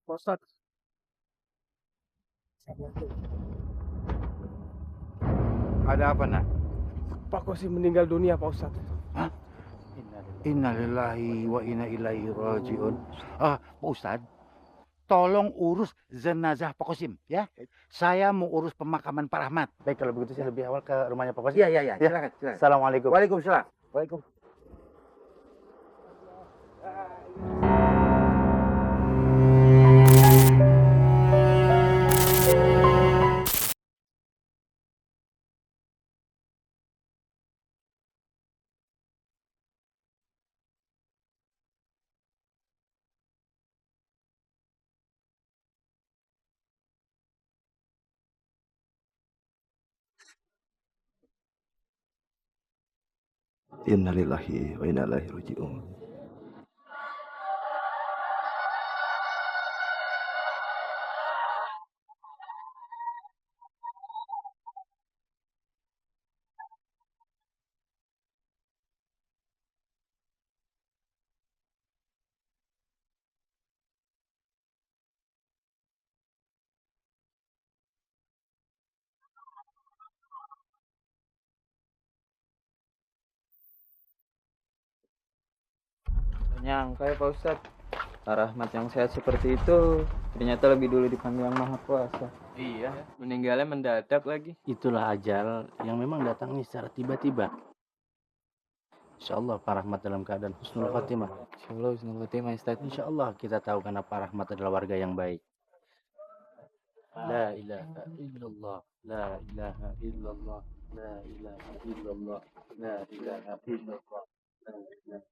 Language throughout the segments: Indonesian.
Pak Ustadz, Ada apa, nak? Pak Kosim meninggal dunia, Pak Ustadz. Hah? Innalillahi wa inna ilaihi rajiun. Pak Ustadz, tolong urus jenazah Pak Kosim, ya. Saya mau urus pemakaman Pak Rahmat. Baik, kalau begitu saya lebih awal ke rumahnya Pak Kosim. Iya. Silakan. Assalamualaikum. Waalaikumsalam. Innalillahi wa inna ilaihi raji'un. Nyangka ya Pak Ustadz, Pak Rahmat yang sehat seperti itu ternyata lebih dulu dipanggil Yang Maha Kuasa. Iya, meninggalnya mendadak lagi. Itulah ajal yang memang datangnya secara tiba-tiba. Insyaallah Pak Rahmat dalam keadaan husnul khotimah. Insyaallah husnul khotimah Ustadz. Insyaallah kita tahu karena Pak Rahmat adalah warga yang baik. La ilaha illallah, la ilaha illallah, la ilaha illallah, la ilaha illallah, la ilaha.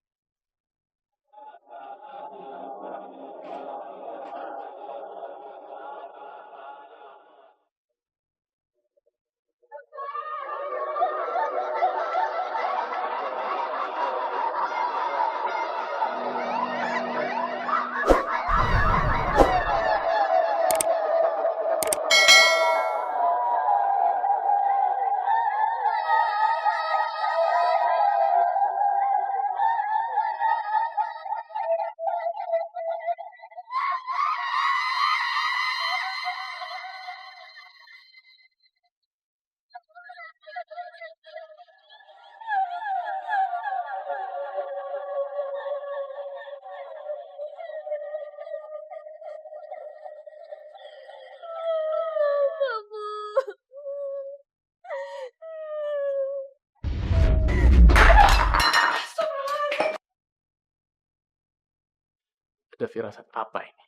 Ada firasat apa ini?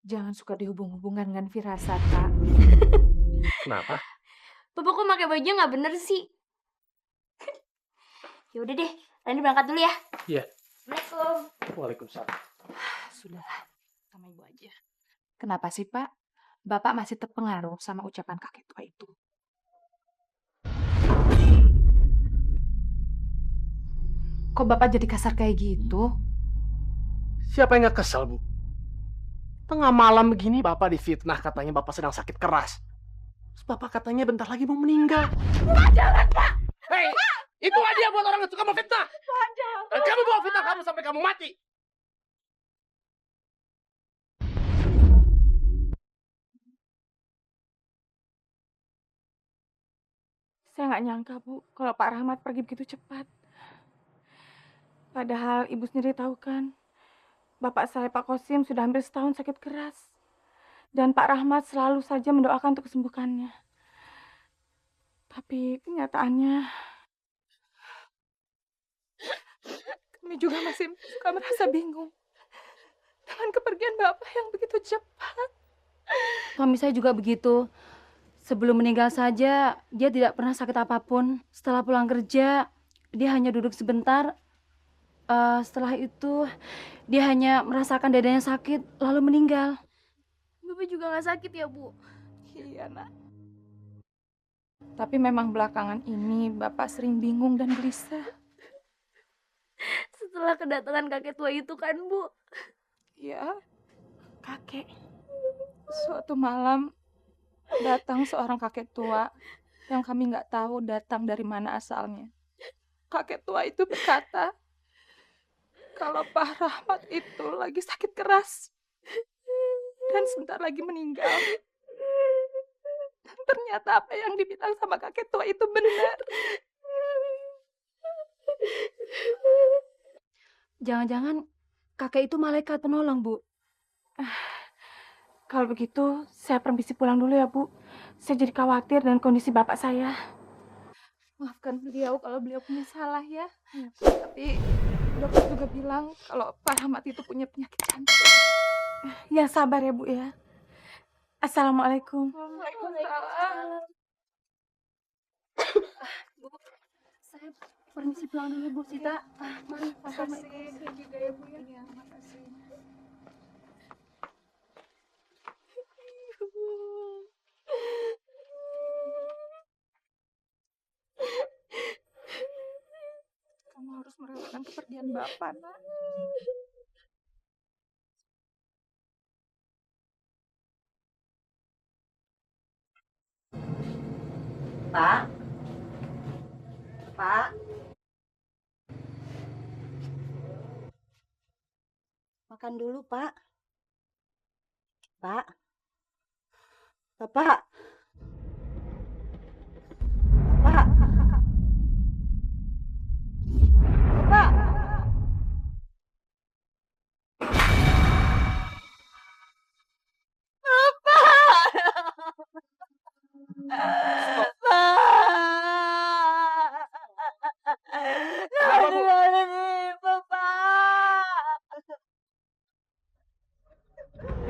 Jangan suka dihubung-hubungkan dengan firasat, Pak. Kenapa? Bapak kok pakai baju nggak bener sih? Ya udah deh, Rani berangkat dulu ya. Iya. Assalamualaikum. Waalaikumsalam. Sudahlah, sama ibu aja. Kenapa sih, Pak? Bapak masih terpengaruh sama ucapan kakek tua itu. Kok Bapak jadi kasar kayak gitu? Siapa yang nggak kesel, Bu? Tengah malam begini Bapak difitnah katanya Bapak sedang sakit keras. Terus Bapak katanya bentar lagi mau meninggal. Pak, jangan, Pak! Hei, itu hadiah buat orang yang suka memfitnah. Pak, jangan! Dan kamu bawa fitnah kamu sampai kamu mati. Saya nggak nyangka, Bu, kalau Pak Rahmat pergi begitu cepat. Padahal Ibu sendiri tahu kan, Bapak saya Pak Kosim sudah hampir setahun sakit keras. Dan Pak Rahmat selalu saja mendoakan untuk kesembuhannya. Tapi kenyataannya, kami juga masih suka merasa bingung dengan kepergian Bapak yang begitu cepat. Suami saya juga begitu. Sebelum meninggal saja, dia tidak pernah sakit apapun. Setelah pulang kerja, dia hanya duduk sebentar. Setelah itu, dia hanya merasakan dadanya sakit, lalu meninggal. Bapak juga nggak sakit ya, Bu? Iya, Nak. Tapi memang belakangan ini Bapak sering bingung dan gelisah. Setelah kedatangan kakek tua itu kan, Bu? Ya, kakek. Suatu malam datang seorang kakek tua yang kami nggak tahu datang dari mana asalnya. Kakek tua itu berkata, kalau Pak Rahmat itu lagi sakit keras. dan sebentar lagi meninggal. Dan ternyata apa yang dibilang sama kakek tua itu benar. Jangan-jangan kakek itu malaikat penolong, Bu. Kalau begitu, saya permisi pulang dulu ya, Bu. Saya jadi khawatir dengan kondisi bapak saya. Maafkan beliau kalau beliau punya salah ya. Tapi dokter juga bilang kalau Pak Rahmat itu punya penyakit jantung. Ya sabar ya, Bu ya. Assalamualaikum. Waalaikumsalam. Bu, saya permisi pulang dulu, Bu Sita. Mari, Makasih juga ya, Bu ya. Iya, makasih. Kamu harus merelakan kepergian Bapak, Nak. Pak, Pak, makan dulu, Pak. Pak, Bapak, Bapak, Bapak.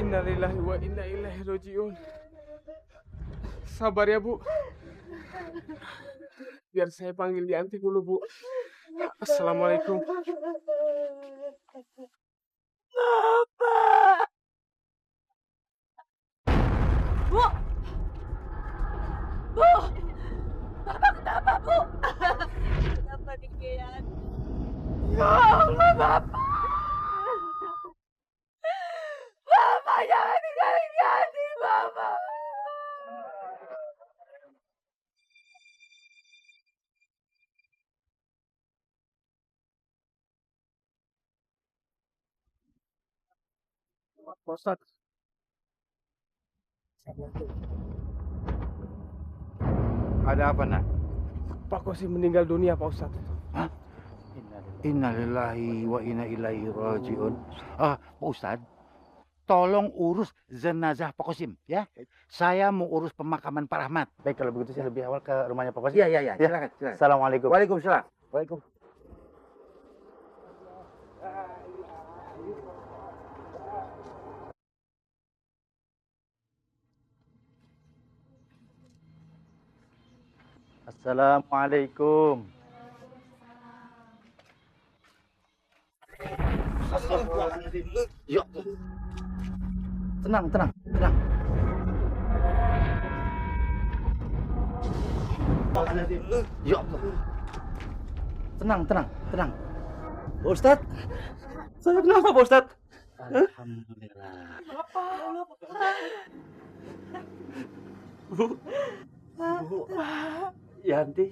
Innalillahi wa inna ilaihi rajiun. Sabar ya, Bu. Biar saya panggil Yanti dulu, Bu. Assalamualaikum. Bu! Bu! Bapak kenapa, Bu? Kenapa demikian? Ya Allah, Bapak! Bapak jangan tinggalin Yanti, Bapak! Pak Ustadz. Ada apa, nak? Pak Kosim meninggal dunia, Pak Ustadz. Innalillahi wa inna ilaihi rajiun. Pak Ustadz, tolong urus jenazah Pak Kosim, ya. Saya mau urus pemakaman Pak Rahmat. Baik, kalau begitu saya lebih awal ke rumahnya Pak Kosim. Iya. Silakan. Assalamualaikum. Waalaikumsalam. Assalamualaikum. Ya. Tenang. Ya Allah. Tenang. Pak Ustadz, saya kenapa Pak Ustadz? Alhamdulillah. Bu, Yanti.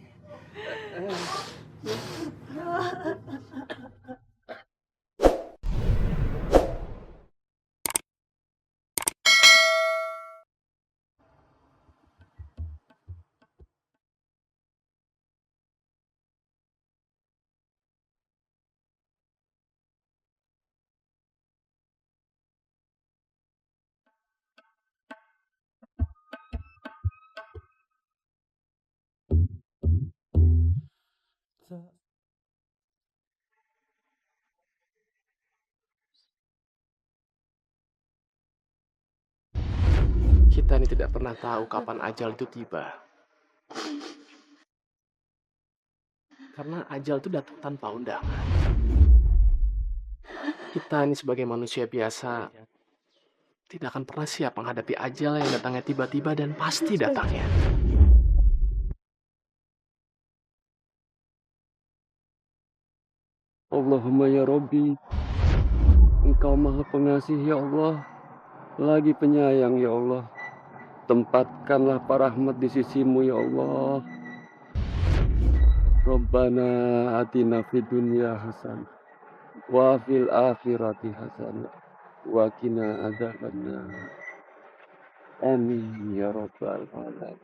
Kita ini tidak pernah tahu kapan ajal itu tiba. Karena ajal itu datang tanpa undangan. Kita ini sebagai manusia biasa tidak akan pernah siap menghadapi ajal yang datangnya tiba-tiba dan pasti datangnya. Allahumma ya Rabbi, Engkau maha pengasih ya Allah, lagi penyayang ya Allah. Tempatkanlah Pak Rahmat di sisimu ya Allah. Rabbana atina fid dunya hasanah wa fil akhirati hasanah wa qina adzabannar. Amin ya rabbal alamin.